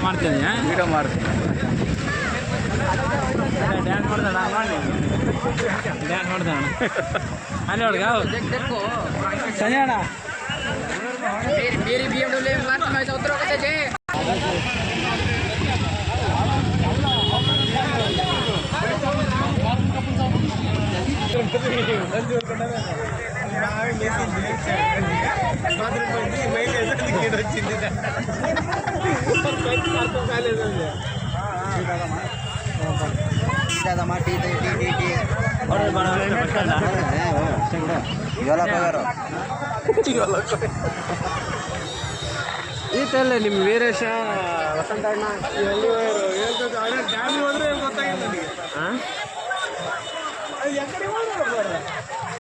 ಮಾಡ್ತೀನಿ ವೀಡಿಯೋ ಮಾಡ್ತೀನಿ. ಡ್ಯಾನ್ಸ್ ಮಾಡ್ದೆ ನಾನು ಮಾಡಿ ಡ್ಯಾನ್ಸ್ ಮಾಡ್ದೆ ನಾನು ಅಲ್ಲಿ ಒಳಗೆ ಸಂಜೆ ಅಣ್ಣ मेरी BMW में उतरो कैसे ಈತಲ್ಲ ನಿಮ್ಮ ವೀರೇಶ ವಸಂತ ಅಣ್ಣ ಹೋದ್ರೆ ಗೊತ್ತಾಗಿಲ್ಲ ನನಗೆ. ಹಾಂ ಅದು ಎಕಡೆ ಹೋದ್ರೆ